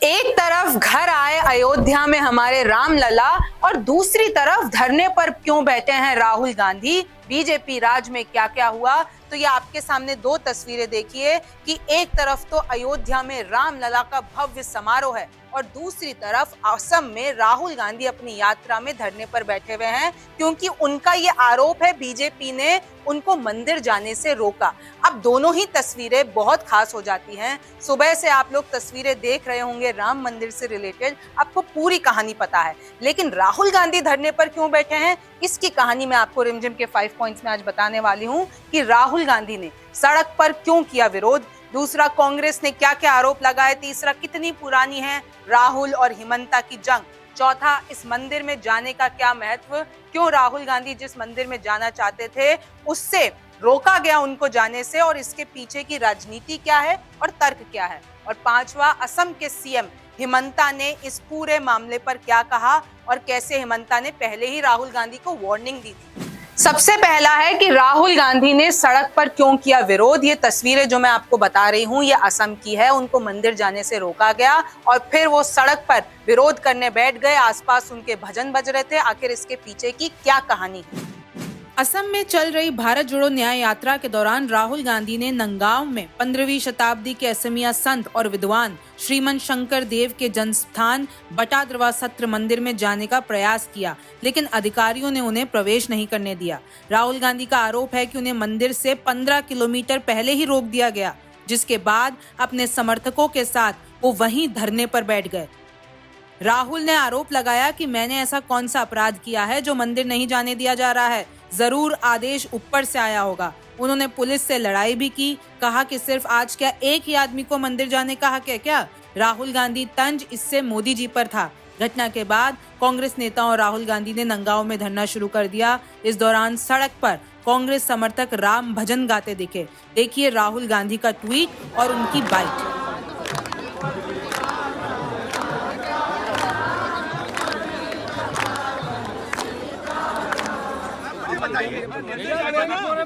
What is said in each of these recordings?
एक तरफ घर आए अयोध्या में हमारे रामलला और दूसरी तरफ धरने पर क्यों बैठे हैं राहुल गांधी। बीजेपी राज में क्या क्या हुआ, तो ये आपके सामने दो तस्वीरें देखिए कि एक तरफ तो अयोध्या में रामलला का भव्य समारोह है और दूसरी तरफ असम में राहुल गांधी अपनी यात्रा में धरने पर बैठे हुए हैं, क्योंकि उनका ये आरोप है बीजेपी ने उनको मंदिर जाने से रोका। अब दोनों ही तस्वीरें बहुत खास हो जाती हैं। सुबह से आप लोग तस्वीरें देख रहे होंगे राम मंदिर से रिलेटेड, आपको पूरी कहानी पता है, लेकिन राहुल गांधी धरने पर क्यों बैठे हैं इसकी कहानी मैं आपको रिमझिम के 5 पॉइंट्स में आज बताने वाली हूँ कि राहुल गांधी ने सड़क पर क्यों किया विरोध, दूसरा कांग्रेस ने क्या क्या आरोप लगाए, तीसरा कितनी पुरानी है राहुल और हिमंता की जंग, चौथा इस मंदिर में जाने का क्या महत्व, क्यों राहुल गांधी जिस मंदिर में जाना चाहते थे उससे रोका गया उनको जाने से और इसके पीछे की राजनीति क्या है और तर्क क्या है, और पांचवा असम के सीएम हिमंता ने इस पूरे मामले पर क्या कहा और कैसे हिमंता ने पहले ही राहुल गांधी को वार्निंग दी थी। सबसे पहला है कि राहुल गांधी ने सड़क पर क्यों किया विरोध। ये तस्वीरें जो मैं आपको बता रही हूँ ये असम की है। उनको मंदिर जाने से रोका गया और फिर वो सड़क पर विरोध करने बैठ गए, आसपास उनके भजन बज रहे थे। आखिर इसके पीछे की क्या कहानी है। असम में चल रही भारत जोड़ो न्याय यात्रा के दौरान राहुल गांधी ने नंगांव में 15वीं शताब्दी के असमिया संत और विद्वान श्रीमन शंकर देव के जन्मस्थान बटाद्रवा सत्र मंदिर में जाने का प्रयास किया, लेकिन अधिकारियों ने उन्हें प्रवेश नहीं करने दिया। राहुल गांधी का आरोप है कि उन्हें मंदिर से 15 किलोमीटर पहले ही रोक दिया गया, जिसके बाद अपने समर्थकों के साथ वो वहीं धरने पर बैठ गए। राहुल ने आरोप लगाया कि मैंने ऐसा कौन सा अपराध किया है जो मंदिर नहीं जाने दिया जा रहा है, जरूर आदेश ऊपर से आया होगा। उन्होंने पुलिस से लड़ाई भी की, कहा कि सिर्फ आज क्या एक ही आदमी को मंदिर जाने का हक है क्या। राहुल गांधी तंज इससे मोदी जी पर था। घटना के बाद कांग्रेस नेताओं और राहुल गांधी ने नंगांव में धरना शुरू कर दिया। इस दौरान सड़क पर कांग्रेस समर्थक राम भजन गाते दिखे। देखिए राहुल गांधी का ट्वीट और उनकी बाइट।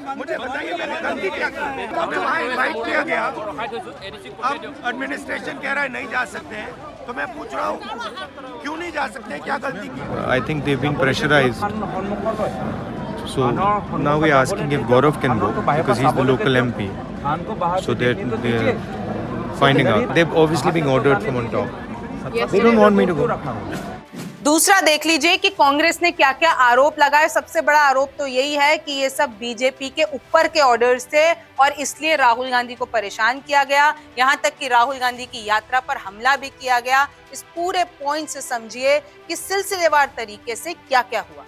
मुझे बताइए मैंने गलती क्या की? अब वहाँ इनवाइट किया गया, अब एडमिनिस्ट्रेशन कह रहा है नहीं जा सकते हैं, तो मैं पूछ रहा हूँ क्यों नहीं जा सकते हैं, क्या गलती की? I think they've been pressurized. So now we're asking if Gaurav can go because he's the local MP. So they're finding out. They've obviously been ordered from on top. They don't want me to go. दूसरा देख लीजिए कि कांग्रेस ने क्या क्या आरोप लगाए। सबसे बड़ा आरोप तो यही है कि ये सब बीजेपी के ऊपर के ऑर्डर्स थे और इसलिए राहुल गांधी को परेशान किया गया, यहाँ तक कि राहुल गांधी की यात्रा पर हमला भी किया गया। इस पूरे पॉइंट से समझिए कि सिलसिलेवार तरीके से क्या क्या हुआ।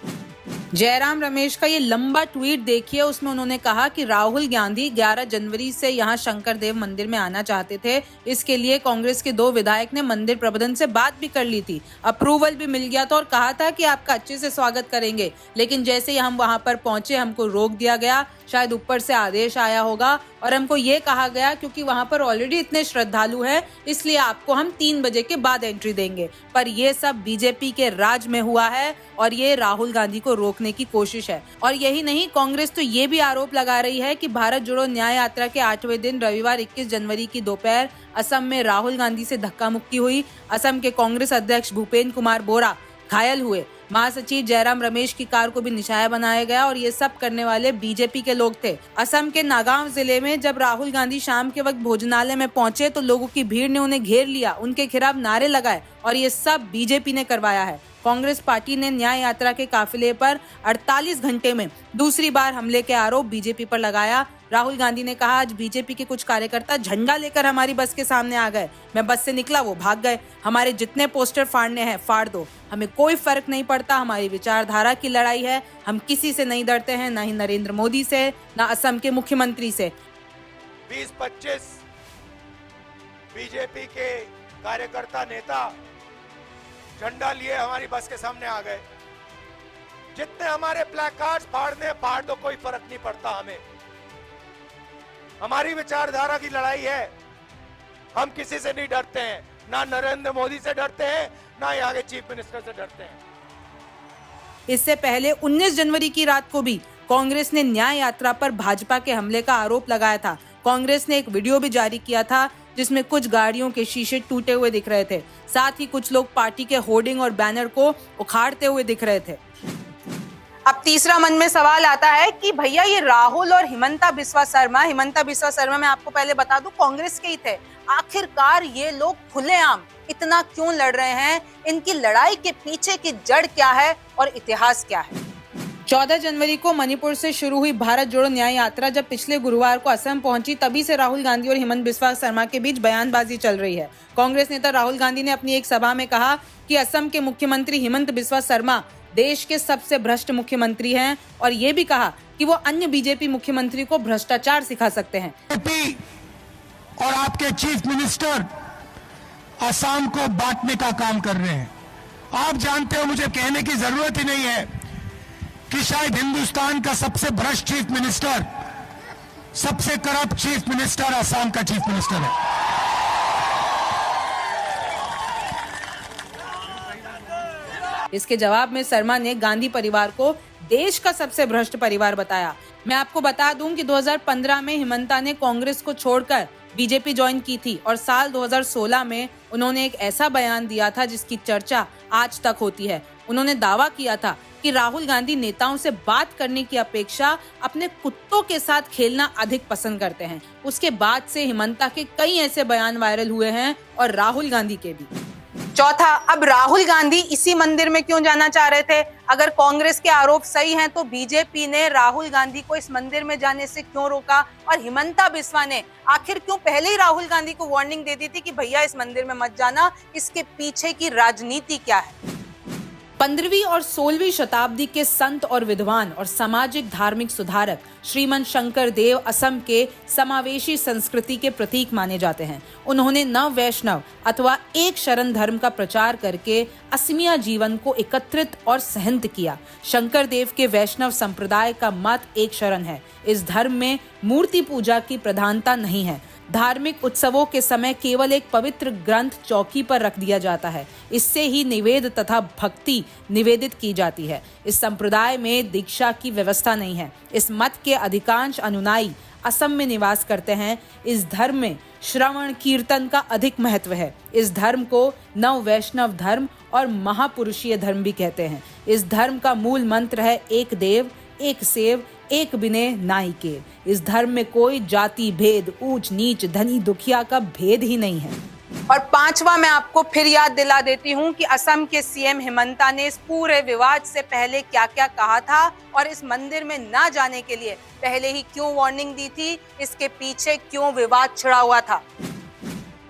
जयराम रमेश का ये लंबा ट्वीट देखिए, उसमें उन्होंने कहा कि राहुल गांधी 11 जनवरी से यहाँ शंकर देव मंदिर में आना चाहते थे। इसके लिए कांग्रेस के 2 विधायक ने मंदिर प्रबंधन से बात भी कर ली थी, अप्रूवल भी मिल गया था और कहा था कि आपका अच्छे से स्वागत करेंगे, लेकिन जैसे ही हम वहाँ पर पहुंचे हमको रोक दिया गया। शायद ऊपर से आदेश आया होगा और हमको ये कहा गया क्योंकि वहाँ पर ऑलरेडी इतने श्रद्धालु हैं, इसलिए आपको हम 3 बजे के बाद एंट्री देंगे। पर ये सब बीजेपी के राज में हुआ है और ये राहुल गांधी को रोकने की कोशिश है। और यही नहीं, कांग्रेस तो ये भी आरोप लगा रही है कि भारत जोड़ो न्याय यात्रा के 8वें दिन रविवार 21 जनवरी की दोपहर असम में राहुल गांधी से धक्का मुक्की हुई। असम के कांग्रेस अध्यक्ष भूपेंद्र कुमार बोरा घायल हुए। महासचिव जयराम रमेश की कार को भी निशाना बनाया गया और ये सब करने वाले बीजेपी के लोग थे। असम के नागांव जिले में जब राहुल गांधी शाम के वक्त भोजनालय में पहुंचे तो लोगों की भीड़ ने उन्हें घेर लिया, उनके खिलाफ नारे लगाए और ये सब बीजेपी ने करवाया है। कांग्रेस पार्टी ने न्याय यात्रा के काफिले पर 48 घंटे में दूसरी बार हमले के आरोप बीजेपी पर लगाया। राहुल गांधी ने कहा, आज बीजेपी के कुछ कार्यकर्ता झंडा लेकर हमारी बस के सामने आ गए, मैं बस से निकला वो भाग गए, हमारे जितने पोस्टर फाड़ने हैं फाड़ दो, हमें कोई फर्क नहीं पड़ता, हमारी विचारधारा की लड़ाई है, हम किसी से नहीं डरते हैं, ना ही नरेंद्र मोदी से, ना असम के मुख्यमंत्री से। 20-25 बीजेपी के कार्यकर्ता नेता झंडा लिए हमारी बस के सामने आ गए, जितने हमारे प्लैक कार्ड्स फाड़ने फाड़ दो, कोई फर्क नहीं पड़ता हमें, हमारी विचारधारा की लड़ाई है, हम किसी से नहीं डरते हैं, ना नरेंद्र मोदी से डरते हैं, ना यहाँ के चीफ मिनिस्टर से डरते हैं। इससे पहले 19 जनवरी की रात को भी कांग्रेस ने न्याय यात्रा पर भाजपा के हमले का आरोप लगाया था। कांग्रेस ने एक वीडियो भी जारी किया था जिसमें कुछ गाड़ियों के शीशे टूटे हुए दिख रहे थे। साथ ही कुछ लोग पार्टी के होर्डिंग और बैनर को उखाड़ते हुए दिख रहे थे। अब तीसरा मन में सवाल आता है कि भैया ये राहुल और हिमंता बिस्वा शर्मा मैं आपको पहले बता दूं कांग्रेस के ही थे। आखिरकार ये लोग खुलेआम इतना क्यों लड़ रहे हैं? इनकी लड़ाई के पीछे की जड़ क्या है और इतिहास क्या है? 14 जनवरी को मणिपुर से शुरू हुई भारत जोड़ो न्याय यात्रा जब पिछले गुरुवार को असम पहुंची, तभी से राहुल गांधी और हिमंता बिस्वा शर्मा के बीच बयानबाजी चल रही है। कांग्रेस नेता राहुल गांधी ने अपनी एक सभा में कहा कि असम के मुख्यमंत्री हिमंता बिस्वा शर्मा देश के सबसे भ्रष्ट मुख्यमंत्री हैं और ये भी कहा कि वो अन्य बीजेपी मुख्यमंत्री को भ्रष्टाचार सिखा सकते हैं। और आपके चीफ मिनिस्टर असम को बांटने का काम कर रहे हैं। आप जानते हो, मुझे कहने की जरूरत ही नहीं है कि शायद हिंदुस्तान का सबसे भ्रष्ट चीफ मिनिस्टर, सबसे करप्ट चीफ मिनिस्टर असम का चीफ मिनिस्टर है। इसके जवाब में शर्मा ने गांधी परिवार को देश का सबसे भ्रष्ट परिवार बताया। मैं आपको बता दूं कि 2015 में हिमंता ने कांग्रेस को छोड़कर बीजेपी ज्वाइन की थी और साल 2016 में उन्होंने एक ऐसा बयान दिया था जिसकी चर्चा आज तक होती है। उन्होंने दावा किया था कि राहुल गांधी नेताओं से बात करने की अपेक्षा अपने कुत्तों के साथ खेलना अधिक पसंद करते हैं। उसके बाद से हिमंता के कई ऐसे बयान वायरल हुए हैं और राहुल गांधी के भी। चौथा, अब राहुल गांधी इसी मंदिर में क्यों जाना चाह रहे थे? अगर कांग्रेस के आरोप सही हैं तो बीजेपी ने राहुल गांधी को इस मंदिर में जाने से क्यों रोका? और हिमंता बिस्वा ने आखिर क्यों पहले ही राहुल गांधी को वार्निंग दे दी थी कि भैया इस मंदिर में मत जाना? इसके पीछे की राजनीति क्या है? 15वीं और 16वीं शताब्दी के संत और विद्वान और सामाजिक धार्मिक सुधारक श्रीमन शंकर देव असम के समावेशी संस्कृति के प्रतीक माने जाते हैं। उन्होंने नव वैष्णव अथवा एक शरण धर्म का प्रचार करके असमिया जीवन को एकत्रित और सहंत किया। शंकर देव के वैष्णव संप्रदाय का मत एक शरण है। इस धर्म में मूर्ति पूजा की प्रधानता नहीं है। धार्मिक उत्सवों के समय केवल एक पवित्र ग्रंथ चौकी पर रख दिया जाता है। इससे ही निवेद तथा भक्ति निवेदित की जाती है। इस संप्रदाय में दीक्षा की व्यवस्था नहीं है। इस मत के अधिकांश अनुयायी असम में निवास करते हैं। इस धर्म में श्रवण कीर्तन का अधिक महत्व है। इस धर्म को नव वैष्णव धर्म और महापुरुषीय धर्म भी कहते हैं। इस धर्म का मूल मंत्र है एक देव, एक सेव, एक बिने नाई के। इस धर्म में कोई जाति भेद, ऊंच नीच, धनी दुखिया का भेद ही नहीं है। और पांचवा, मैं आपको फिर याद दिला देती हूँ कि असम के सीएम हिमंता ने इस पूरे विवाद से पहले क्या क्या कहा था और इस मंदिर में ना जाने के लिए पहले ही क्यों वार्निंग दी थी, इसके पीछे क्यों विवाद छिड़ा हुआ था।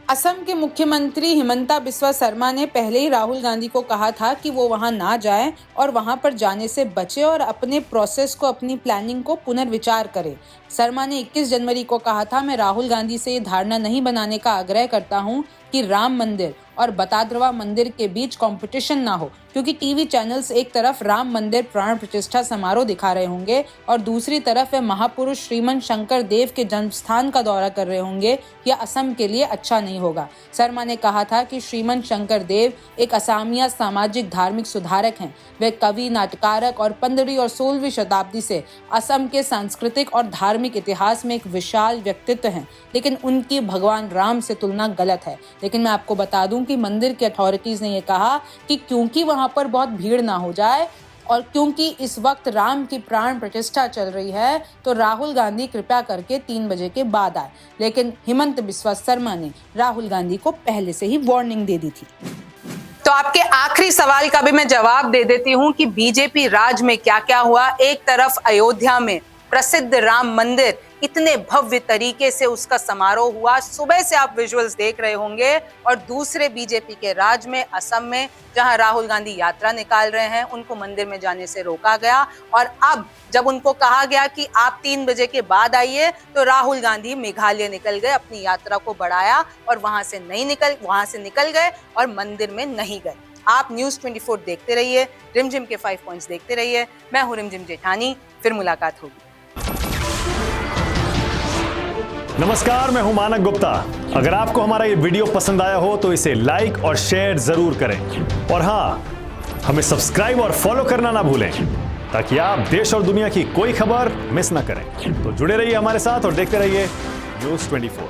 असम के मुख्यमंत्री हिमंता बिस्वा शर्मा ने पहले ही राहुल गांधी को कहा था कि वो वहां ना जाएं और वहां पर जाने से बचे और अपने प्रोसेस को, अपनी प्लानिंग को पुनर्विचार करें। शर्मा ने 21 जनवरी को कहा था, मैं राहुल गांधी से ये धारणा नहीं बनाने का आग्रह करता हूं कि राम मंदिर और बटाद्रवा मंदिर के बीच कंपटीशन ना हो, क्योंकि टीवी चैनल्स एक तरफ राम मंदिर प्राण प्रतिष्ठा समारोह दिखा रहे होंगे और दूसरी तरफ वे महापुरुष श्रीमन शंकर देव के जन्म स्थान का दौरा कर रहे होंगे। यह असम के लिए अच्छा नहीं होगा। शर्मा ने कहा था कि श्रीमन शंकर देव एक असमिया सामाजिक धार्मिक सुधारक हैं। वे कवि, नाटकारक और 15वीं और 16वीं शताब्दी से असम के सांस्कृतिक और धार्मिक इतिहास में एक विशाल व्यक्तित्व हैं, लेकिन उनकी भगवान राम से तुलना गलत है। लेकिन मैं आपको बता दूं कि मंदिर के अथॉरिटीज ने यह कहा कि क्योंकि वहां पर बहुत भीड़ ना हो जाए और क्योंकि इस वक्त राम की प्राण प्रतिष्ठा चल रही है, तो राहुल गांधी कृपया करके 3 बजे के बाद आए। लेकिन हिमंता बिस्वा शर्मा ने राहुल गांधी को पहले से ही वार्निंग दे दी थी। तो आपके आखिरी सवाल का भी मैं जवाब दे देती हूँ कि बीजेपी राज में क्या क्या हुआ। एक तरफ अयोध्या में प्रसिद्ध राम मंदिर, इतने भव्य तरीके से उसका समारोह हुआ, सुबह से आप विजुअल्स देख रहे होंगे। और दूसरे बीजेपी के राज में असम में, जहां राहुल गांधी यात्रा निकाल रहे हैं, उनको मंदिर में जाने से रोका गया। और अब जब उनको कहा गया कि आप 3 बजे के बाद आइए, तो राहुल गांधी मेघालय निकल गए, अपनी यात्रा को बढ़ाया और वहां से निकल गए और मंदिर में नहीं गए। आप न्यूज़ 24 देखते रहिए, रिमझिम के 5 पॉइंट्स देखते रहिए। मैं हूं रिमझिम जेठानी, फिर मुलाकात होगी। नमस्कार, मैं हूं मानक गुप्ता। अगर आपको हमारा ये वीडियो पसंद आया हो तो इसे लाइक और शेयर जरूर करें और हाँ, हमें सब्सक्राइब और फॉलो करना ना भूलें ताकि आप देश और दुनिया की कोई खबर मिस ना करें। तो जुड़े रहिए हमारे साथ और देखते रहिए न्यूज़ 24।